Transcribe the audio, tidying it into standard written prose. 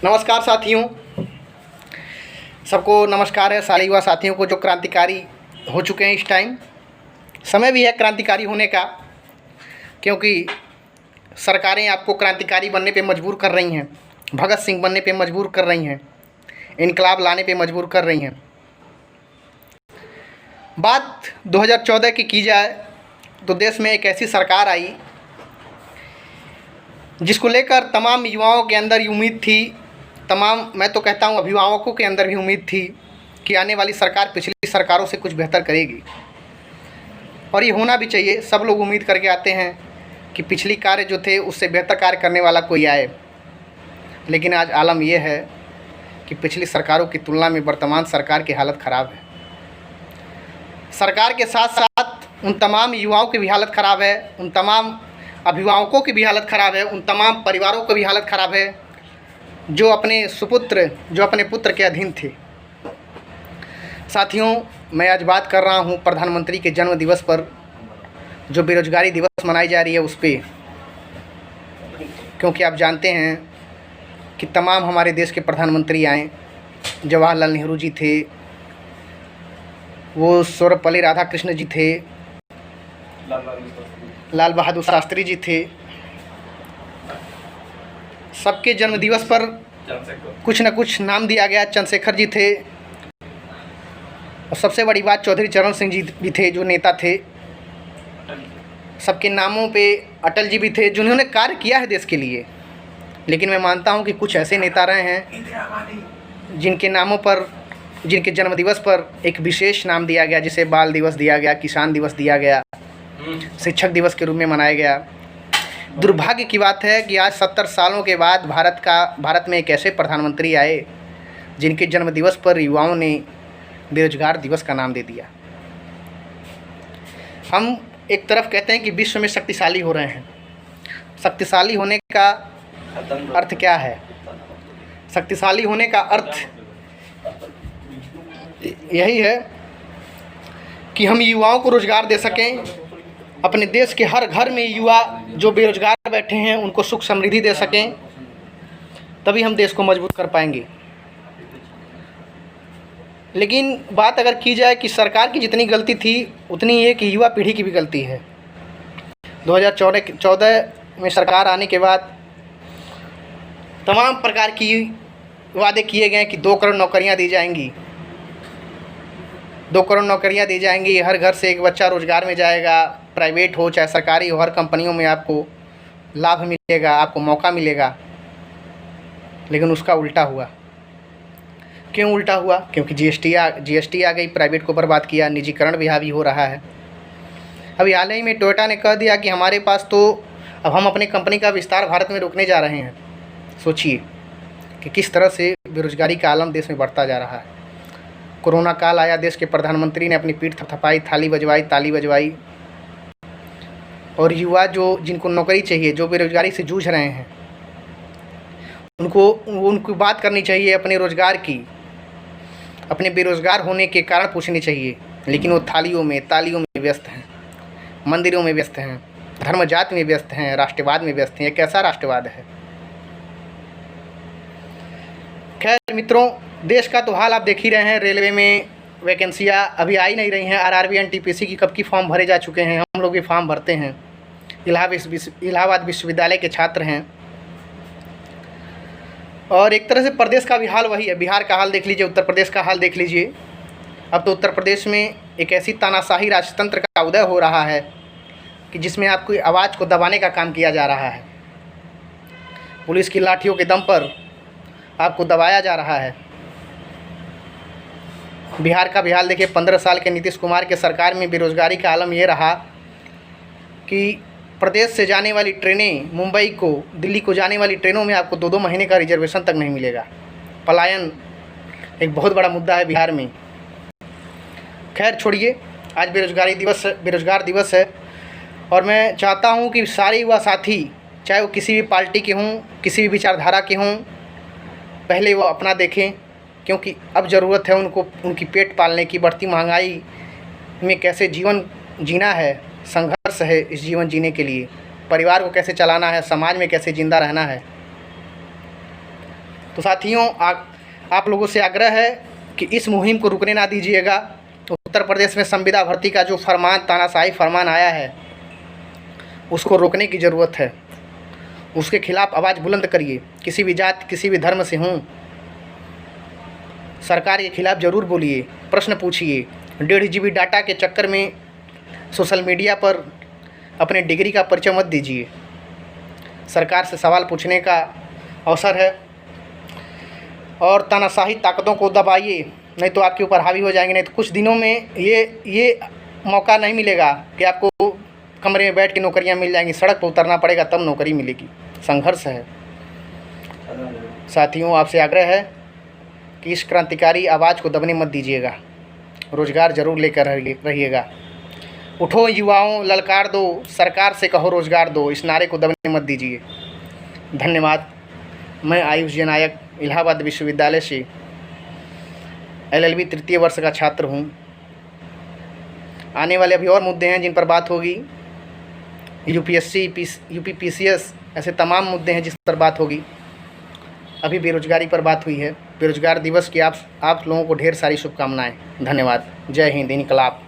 नमस्कार साथियों, सबको नमस्कार है। सारे युवा साथियों को जो क्रांतिकारी हो चुके हैं, इस टाइम समय भी है क्रांतिकारी होने का, क्योंकि सरकारें आपको क्रांतिकारी बनने पे मजबूर कर रही हैं, भगत सिंह बनने पे मजबूर कर रही हैं, इनकलाब लाने पे मजबूर कर रही हैं। बात 2014 की जाए तो देश में एक ऐसी सरकार आई जिसको लेकर तमाम युवाओं के अंदर ये उम्मीद थी, मैं तो कहता हूँ अभिभावकों के अंदर भी उम्मीद थी कि आने वाली सरकार पिछली सरकारों से कुछ बेहतर करेगी। और ये होना भी चाहिए। सब लोग उम्मीद करके आते हैं कि पिछली कार्य जो थे उससे बेहतर कार्य करने वाला कोई आए, लेकिन आज आलम यह है कि पिछली सरकारों की तुलना में वर्तमान सरकार की हालत ख़राब है। सरकार के साथ साथ उन तमाम युवाओं की भी हालत ख़राब है, उन तमाम अभिभावकों की भी हालत ख़राब है, उन तमाम परिवारों की भी हालत ख़राब है जो अपने पुत्र के अधीन थे। साथियों, मैं आज बात कर रहा हूं प्रधानमंत्री के जन्म दिवस पर, जो बेरोजगारी दिवस मनाई जा रही है उस पर, क्योंकि आप जानते हैं कि तमाम हमारे देश के प्रधानमंत्री आए। जवाहरलाल नेहरू जी थे, वो सर्वपल्ली राधाकृष्ण जी थे, लाल बहादुर शास्त्री जी थे। सबके जन्म दिवस पर कुछ न कुछ नाम दिया गया। चंद्रशेखर जी थे, और सबसे बड़ी बात चौधरी चरण सिंह जी भी थे जो नेता थे। सबके नामों पे अटल जी भी थे जिन्होंने कार्य किया है देश के लिए। लेकिन मैं मानता हूं कि कुछ ऐसे नेता रहे हैं जिनके नामों पर, जिनके जन्म दिवस पर एक विशेष नाम दिया गया, जिसे बाल दिवस दिया गया, किसान दिवस दिया गया, शिक्षक दिवस के रूप में मनाया गया। दुर्भाग्य की बात है कि आज 70 सालों के बाद भारत में एक ऐसे प्रधानमंत्री आए जिनके जन्म दिवस पर युवाओं ने बेरोजगार दिवस का नाम दे दिया। हम एक तरफ कहते हैं कि विश्व में शक्तिशाली हो रहे हैं। शक्तिशाली होने का अर्थ क्या है? शक्तिशाली होने का अर्थ यही है कि हम युवाओं को रोजगार दे सकें, अपने देश के हर घर में युवा जो बेरोजगार बैठे हैं उनको सुख समृद्धि दे सकें, तभी हम देश को मजबूत कर पाएंगे। लेकिन बात अगर की जाए कि सरकार की जितनी गलती थी उतनी ये कि युवा पीढ़ी की भी गलती है। 2014 में सरकार आने के बाद तमाम प्रकार की वादे किए गए कि 2 करोड़ नौकरियां दी जाएंगी, 2 करोड़ नौकरियां दी जाएंगी, हर घर से एक बच्चा रोजगार में जाएगा, प्राइवेट हो चाहे सरकारी हो, हर कंपनियों में आपको लाभ मिलेगा, आपको मौका मिलेगा। लेकिन उसका उल्टा हुआ। क्यों उल्टा हुआ? क्योंकि जीएसटी आ गई, प्राइवेट को बर्बाद किया, निजीकरण भी हावी हो रहा है। अभी हाल ही में टोयोटा ने कह दिया कि हमारे पास तो अब हम अपनी कंपनी का विस्तार भारत में रोकने जा रहे हैं। सोचिए कि किस तरह से बेरोजगारी का आलम देश में बढ़ता जा रहा है। कोरोना काल आया, देश के प्रधानमंत्री ने अपनी पीठ थपथपाई, थाली बजवाई, ताली बजवाई, और युवा जिनको नौकरी चाहिए, जो बेरोजगारी से जूझ रहे हैं, उनको बात करनी चाहिए अपने रोज़गार की, अपने बेरोज़गार होने के कारण पूछनी चाहिए। लेकिन वो तालियों में व्यस्त हैं, मंदिरों में व्यस्त हैं, धर्म जाति में व्यस्त हैं, राष्ट्रवाद में व्यस्त हैं। ये कैसा राष्ट्रवाद है? खैर मित्रों, देश का तो हाल आप देख ही रहे हैं। रेलवे में वैकेंसियाँ अभी आई नहीं रही हैं। आरआरबी एनटीपीसी की कब की फॉर्म भरे जा चुके हैं, हम लोग भी फॉर्म भरते हैं। इलाहाबाद विश्वविद्यालय के छात्र हैं। और एक तरह से प्रदेश का भी हाल वही है। बिहार का हाल देख लीजिए, उत्तर प्रदेश का हाल देख लीजिए। अब तो उत्तर प्रदेश में एक ऐसी तानाशाही राजतंत्र का उदय हो रहा है कि जिसमें आपकी आवाज़ को दबाने का काम किया जा रहा है। पुलिस की लाठियों के दम पर आपको दबाया जा रहा है। बिहार का भी हाल देखिए। 15 साल के नीतीश कुमार के सरकार में बेरोजगारी का आलम ये रहा कि प्रदेश से जाने वाली ट्रेनें, मुंबई को, दिल्ली को जाने वाली ट्रेनों में आपको 2-2 महीने का रिजर्वेशन तक नहीं मिलेगा। पलायन एक बहुत बड़ा मुद्दा है बिहार में। खैर छोड़िए, आज बेरोजगार दिवस है, और मैं चाहता हूं कि सारे युवा साथी, चाहे वो किसी भी पार्टी के हों, किसी भी विचारधारा के हों, पहले वो अपना देखें, क्योंकि अब ज़रूरत है उनको उनकी पेट पालने की। बढ़ती महंगाई में कैसे जीवन जीना है, संघर्ष है इस जीवन जीने के लिए। परिवार को कैसे चलाना है, समाज में कैसे ज़िंदा रहना है। तो साथियों, आप लोगों से आग्रह है कि इस मुहिम को रुकने ना दीजिएगा। उत्तर प्रदेश में संविदा भर्ती का जो फरमान, तानाशाही फरमान आया है, उसको रोकने की ज़रूरत है। उसके खिलाफ़ आवाज़ बुलंद करिए। किसी भी जात, किसी भी धर्म से हों, सरकार के खिलाफ़ ज़रूर बोलिए, प्रश्न पूछिए। 1.5 GB डाटा के चक्कर में सोशल मीडिया पर अपने डिग्री का परिचय मत दीजिए। सरकार से सवाल पूछने का अवसर है और तानाशाही ताकतों को दबाइए, नहीं तो आपके ऊपर हावी हो जाएंगे। नहीं तो कुछ दिनों में ये मौका नहीं मिलेगा कि आपको कमरे में बैठ के नौकरियां मिल जाएंगी। सड़क पर उतरना पड़ेगा तब नौकरी मिलेगी। संघर्ष है। साथियों, आपसे आग्रह है कि इस क्रांतिकारी आवाज़ को दबने मत दीजिएगा। रोज़गार ज़रूर लेकर रहिएगा। उठो युवाओं, ललकार दो, सरकार से कहो रोज़गार दो। इस नारे को दबने मत दीजिए। धन्यवाद। मैं आयुष जी नायक, इलाहाबाद विश्वविद्यालय से LLB 3य वर्ष का छात्र हूँ। आने वाले अभी और मुद्दे हैं जिन पर बात होगी। UPSC, UP PCS, ऐसे तमाम मुद्दे हैं जिस पर बात होगी। अभी बेरोजगारी पर बात हुई है। बेरोजगार दिवस की आप लोगों को ढेर सारी शुभकामनाएं। धन्यवाद। जय हिंद। इनकलाब।